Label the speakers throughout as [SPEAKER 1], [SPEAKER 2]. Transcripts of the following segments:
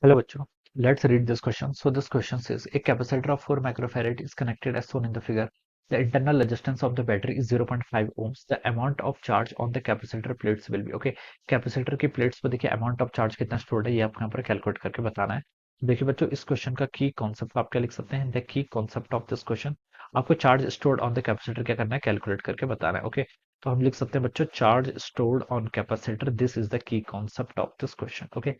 [SPEAKER 1] Hello bachcho, let's read this question. So this question says a capacitor of 4 microfarad is connected as shown in the figure. The internal resistance of the battery is 0.5 ohms. The amount of charge on the capacitor plates will be okay. Capacitor की plates पर देखिए amount of charge कितना stored है ये आपको यहाँ पर calculate करके बताना है। देखिए बच्चों इस क्वेश्चन का की कॉन्सेप्ट आप क्या लिख सकते हैं, द की कॉन्सेप्ट ऑफ दिस क्वेश्चन आपको charge stored on the capacitor क्या करना है, कैलकुलेट करके बताना है। ओके तो हम लिख सकते हैं बच्चों charge stored on capacitor, this is the की concept of this question. Okay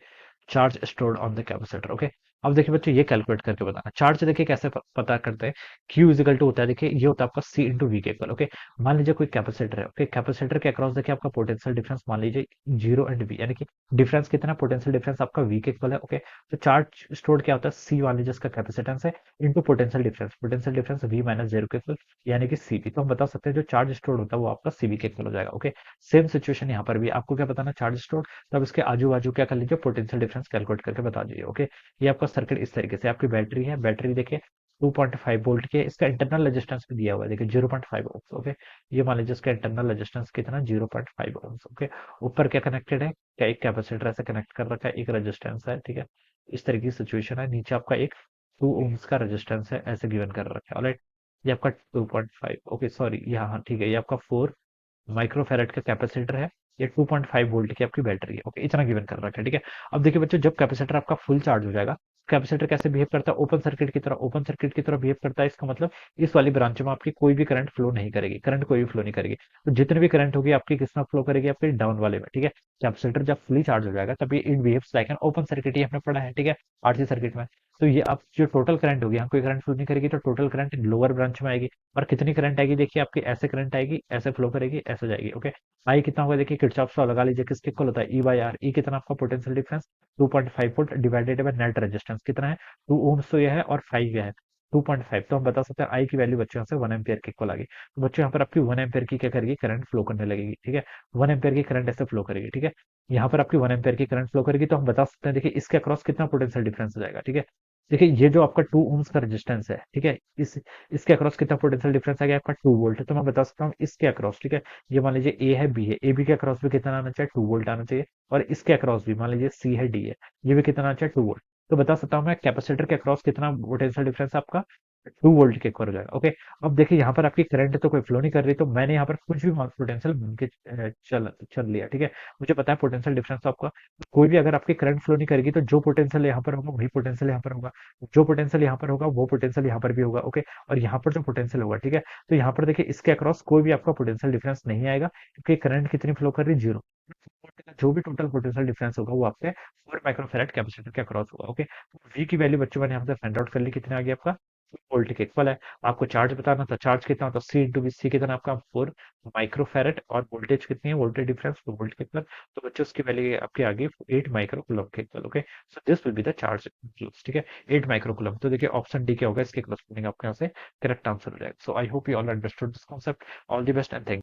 [SPEAKER 1] charge stored on the capacitor. Okay अब देखिए बच्चों ये कैलकुलेट करके बताना चार्ज देखिए कैसे पता करते हैं। Q इजिकल टू होता है, देखिए ये होता है आपका C इंटू वी के इक्वल। ओके मान लीजिए कोई कैपेसिटर है, ओके कैपेसिटर के अक्रॉस देखिए आपका पोटेंशियल डिफरेंस मान लीजिए जीरो एंड वी, यानी कि डिफरेंस कितना, पोटेंशियल डिफरेंस आपका वी के इक्वल है। ओके तो चार्ज स्टोर्ड क्या होता है, सी मान लीजिए इसका कैपेसिटेंस है into potential difference V minus zero के इक्वल, यानी कि सीबी। तो हम बता सकते हैं जो चार्ज स्टोर्ड होता है वो आपका सीबी के इक्वल हो जाएगा। ओके सेम सिचुएशन यहाँ पर भी आपको क्या बताना, चार्ज स्टोर्ड, तब इसके आजू बाजू क्या कर लीजिए, पोटेंशियल डिफरेंस कैलकुलेट करके बता दीजिए। ओके ये आपका सर्किट इस तरीके से, आपकी बैटरी है, बैटरी देखिए 2.5 वोल्ट की है, इसका इंटरनल रेजिस्टेंस भी दिया हुआ है देखिए 0.5 ओम्स। ओके ये मान लीजिए इसका इंटरनल रेजिस्टेंस कितना, 0.5 ओम्स। ओके ऊपर क्या कनेक्टेड है, क्या एक कैपेसिटर ऐसे कनेक्ट कर रखा है, एक रेजिस्टेंस है, ठीक है इस तरह की सिचुएशन है। नीचे आपका एक 2 ओम्स का रेजिस्टेंस है ऐसे गिवन कर रखा है। ऑलराइट ये आपका 2.5, ओके सॉरी यहाँ ठीक है, ये आपका 4 माइक्रोफैराड का कैपेसिटर है, ये 2.5 वोल्ट की आपकी बैटरी है। ओके इतना गिवन कर रखा है, ठीक है। अब देखिए बच्चों जब कैपेसिटर आपका फुल चार्ज हो जाएगा, कैपेसिटर कैसे बिहेव करता है, ओपन सर्किट की तरह, ओपन सर्किट की तरह बिहेव करता है। इसका मतलब इस वाली ब्रांच में आपकी कोई भी करंट फ्लो नहीं करेगी, करंट कोई भी फ्लो नहीं करेगी। तो जितनी भी करंट होगी आपकी किस में फ्लो करेगी, आपके डाउन वाले में, ठीक है। कैपेसिटर जब फुली चार्ज हो जाएगा तब ये it behaves like an open circuit, ये हमने पढ़ा है, ठीक है आरसी सर्किट में। तो ये अब जो टोटल करंट होगी, यहाँ कोई करंट फ्लो नहीं करेगी, तो टोटल करंट लोअर ब्रांच में आएगी। और कितनी करंट आएगी, देखिए आपकी ऐसे करंट आएगी, ऐसे फ्लो करेगी, ऐसे जाएगी। ओके आई कितना होगा, देखिए किरचॉफ लॉ लगा लीजिए, किसके इक्वल होता है, ई बाई आर। ई कितना आपका potential difference 2.5 volt divided by net resistance कितना है, 2 ओम्स तो यह है और 5 यह है, 2.5। तो हम बता सकते हैं आई की वैल्यू बच्चों यहाँ से 1 एम्पियर के इक्वल आ गई। तो बच्चों यहाँ पर आपकी 1 एम्पियर की क्या करेगी, करंट फ्लो करने लगेगी, ठीक है 1 एम्पियर की करंट ऐसे फ्लो करेगी, ठीक है। यहाँ पर आपकी 1 एम्पियर की करंट फ्लो करेगी, तो हम बता सकते हैं देखिए इसके अक्रॉस कितना पोटेंशियल डिफरेंस हो जाएगा, ठीक है। देखिए ये जो आपका 2 ओम्स का रेजिस्टेंस है, ठीक है इसके अक्रॉस कितना पोटेंशियल डिफरेंस आ गया आपका 2 वोल्ट। तो मैं बता सकता हूँ इसके अक्रॉस, ठीक है ये मान लीजिए ए है, बी है, ए बी के अक्रॉस भी कितना आना चाहिए, 2 वोल्ट आना चाहिए। और इसके अक्रॉस भी मान लीजिए सी है, डी है, ये भी कितना आना चाहिए, 2 वोल्ट। तो बता सकता हूँ मैं कैपेसिटर के अक्रॉस कितना पोटेंशियल डिफरेंस आपका 2 वोल्ट के इक्वल हो जाएगा। ओके अब देखिए यहाँ पर आपकी करंट तो कोई फ्लो नहीं कर रही, तो मैंने यहाँ पर कुछ भी पोटेंशियल मान के चल चल लिया, ठीक है। मुझे पता है पोटेंशियल डिफरेंस तो आपका कोई भी, अगर आपकी करंट फ्लो नहीं करेगी तो जो पोटेंशियल यहाँ पर होगा वही पोटेंशियल यहाँ पर होगा, जो पोटेंशियल यहाँ पर होगा वो पोटेंशियल यहाँ पर भी होगा। ओके और यहाँ पर जो पोटेंशियल होगा, ठीक है तो यहाँ पर देखिए इसके अक्रॉस कोई भी आपका पोटेंशियल डिफरेंस नहीं आएगा, क्योंकि करंट कितनी फ्लो कर रही है, जीरो। जो भी टोटल पोटेंशियल डिफरेंस होगा वो आपके 4 माइक्रोफैराड कैपेसिटर के अक्रॉस होगा। ओके वी की वैल्यू बच्चों मैंने यहाँ से फाइंड आउट कर ली, कितने आ गया आपका, वोल्ट के इक्वल है। आपको चार्ज बताना था, चार्ज कितना होता है, सी इंटू बी, सी कितना आपका 4 माइक्रोफैराड, और वोल्टेज कितनी है, वोल्टेज डिफरेंस तो वोल्ट के इक्वल। तो बच्चों उसकी वैल्यू आपकी आ गई 8 माइक्रो कूलम के equal. Okay so this will be the charge, ठीक है 8 माइक्रो कूलम। तो देखिए ऑप्शन डी क्या होगा, इसके करस्पॉन्डिंग आपके यहाँ से करेक्ट आंसर हो जाएगा। So I hope you all understood this concept. All the best and thank